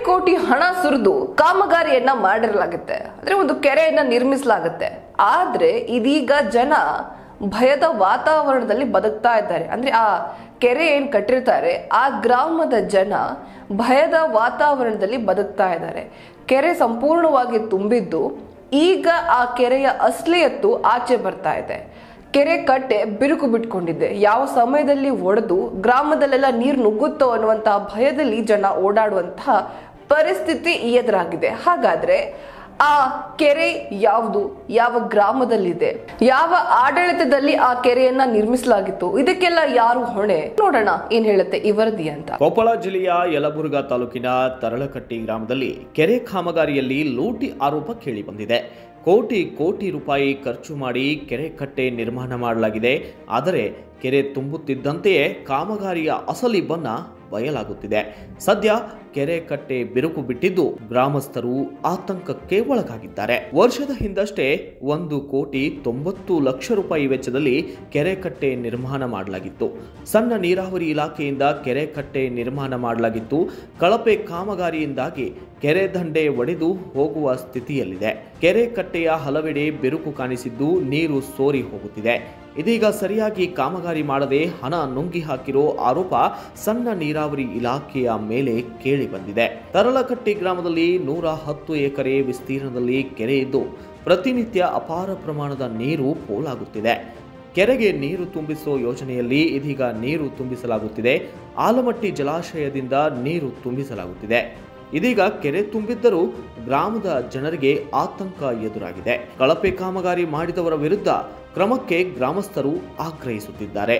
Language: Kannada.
ಕೋಟಿ ಹಣ ಸುರಿದು ಕಾಮಗಾರಿಯನ್ನ ಮಾಡಿರಲಾಗುತ್ತೆ, ಅಂದ್ರೆ ಒಂದು ಕೆರೆಯನ್ನ ನಿರ್ಮಿಸಲಾಗುತ್ತೆ. ಆದ್ರೆ ಇದೀಗ ಜನ ಭಯದ ವಾತಾವರಣದಲ್ಲಿ ಬದುಕ್ತಾ ಇದ್ದಾರೆ. ಅಂದ್ರೆ ಆ ಕೆರೆ ಏನ್ ಕಟ್ಟಿರ್ತಾರೆ ಆ ಗ್ರಾಮದ ಜನ ಭಯದ ವಾತಾವರಣದಲ್ಲಿ ಬದುಕ್ತಾ ಇದ್ದಾರೆ. ಕೆರೆ ಸಂಪೂರ್ಣವಾಗಿ ತುಂಬಿದ್ದು ಈಗ ಆ ಕೆರೆಯ ಅಸ್ಲಿಯತ್ತು ಆಚೆ ಬರ್ತಾ ಇದೆ. ಕೆರೆ ಕಟ್ಟೆ ಬಿರುಕು ಬಿಟ್ಕೊಂಡಿದೆ. ಯಾವ ಸಮಯದಲ್ಲಿ ಒಡೆದು ಗ್ರಾಮದಲ್ಲೆಲ್ಲ ನೀರು ನುಗ್ಗುತ್ತೋ ಅನ್ನುವಂತಹ ಭಯದಲ್ಲಿ ಜನ ಓಡಾಡುವಂತಹ ಪರಿಸ್ಥಿತಿ ಎದುರಾಗಿದೆ. ಹಾಗಾದ್ರೆ ಆ ಕೆರೆ ಯಾವುದು, ಯಾವ ಗ್ರಾಮದಲ್ಲಿದೆ, ಯಾವ ಆಡಳಿತದಲ್ಲಿ ಆ ಕೆರೆಯನ್ನ ನಿರ್ಮಿಸಲಾಗಿತ್ತು, ಇದಕ್ಕೆಲ್ಲ ಯಾರು ಹೊಣೆ? ನೋಡೋಣ ಏನ್ ಹೇಳುತ್ತೆ ಈ ವರದಿ ಅಂತ. ಕೊಪ್ಪಳ ಜಿಲ್ಲೆಯ ಯಲಬುರ್ಗಾ ತಾಲೂಕಿನ ತರಳಕಟ್ಟಿ ಗ್ರಾಮದಲ್ಲಿ ಕೆರೆ ಕಾಮಗಾರಿಯಲ್ಲಿ ಲೂಟಿ ಆರೋಪ ಕೇಳಿ ಬಂದಿದೆ. ಕೋಟಿ ರೂಪಾಯಿ ಖರ್ಚು ಮಾಡಿ ಕೆರೆ ಕಟ್ಟೆ ನಿರ್ಮಾಣ ಮಾಡಲಾಗಿದೆ. ಆದರೆ ಕೆರೆ ತುಂಬುತ್ತಿದ್ದಂತೆಯೇ ಕಾಮಗಾರಿಯ ಅಸಲಿ ಬಣ್ಣ ಬಯಲಾಗುತ್ತಿದೆ. ಸದ್ಯ ಕೆರೆ ಕಟ್ಟೆ ಬಿರುಕು ಬಿಟ್ಟಿದ್ದು ಗ್ರಾಮಸ್ಥರು ಆತಂಕಕ್ಕೆ ಒಳಗಾಗಿದ್ದಾರೆ. ವರ್ಷದ ಹಿಂದಷ್ಟೇ 1,90,00,000 ರೂಪಾಯಿ ವೆಚ್ಚದಲ್ಲಿ ಕೆರೆ ಕಟ್ಟೆ ನಿರ್ಮಾಣ ಮಾಡಲಾಗಿತ್ತು. ಸಣ್ಣ ನೀರಾವರಿ ಇಲಾಖೆಯಿಂದ ಕೆರೆ ಕಟ್ಟೆ ನಿರ್ಮಾಣ ಮಾಡಲಾಗಿತ್ತು. ಕಳಪೆ ಕಾಮಗಾರಿಯಿಂದಾಗಿ ಕೆರೆ ದಂಡೆ ಒಡೆದು ಹೋಗುವ ಸ್ಥಿತಿಯಲ್ಲಿದೆ. ಕೆರೆ ಕಟ್ಟೆಯ ಹಲವೆಡೆ ಬಿರುಕು ಕಾಣಿಸಿದ್ದು ನೀರು ಸೋರಿ ಹೋಗುತ್ತಿದೆ. ಇದೀಗ ಸರಿಯಾಗಿ ಕಾಮಗಾರಿ ಮಾಡದೆ ಹಣ ನುಂಗಿ ಹಾಕಿರೋ ಆರೋಪ ಸಣ್ಣ ನೀರಾವರಿ ಇಲಾಖೆಯ ಮೇಲೆ ಕೇಳಿ ಬಂದಿದೆ. ತರಳಕಟ್ಟಿ ಗ್ರಾಮದಲ್ಲಿ 110 ಎಕರೆ ವಿಸ್ತೀರ್ಣದಲ್ಲಿ ಕೆರೆ ಇದ್ದು ಪ್ರತಿನಿತ್ಯ ಅಪಾರ ಪ್ರಮಾಣದ ನೀರು ಪೋಲಾಗುತ್ತಿದೆ. ಕೆರೆಗೆ ನೀರು ತುಂಬಿಸುವ ಯೋಜನೆಯಲ್ಲಿ ಇದೀಗ ನೀರು ತುಂಬಿಸಲಾಗುತ್ತಿದೆ. ಆಲಮಟ್ಟಿ ಜಲಾಶಯದಿಂದ ನೀರು ತುಂಬಿಸಲಾಗುತ್ತಿದೆ. ಇದೀಗ ಕೆರೆ ತುಂಬಿದ್ದರೂ ಗ್ರಾಮದ ಜನರಿಗೆ ಆತಂಕ ಎದುರಾಗಿದೆ. ಕಳಪೆ ಕಾಮಗಾರಿ ಮಾಡಿದವರ ವಿರುದ್ಧ ಕ್ರಮಕ್ಕೆ ಗ್ರಾಮಸ್ಥರು ಆಗ್ರಹಿಸುತ್ತಿದ್ದಾರೆ.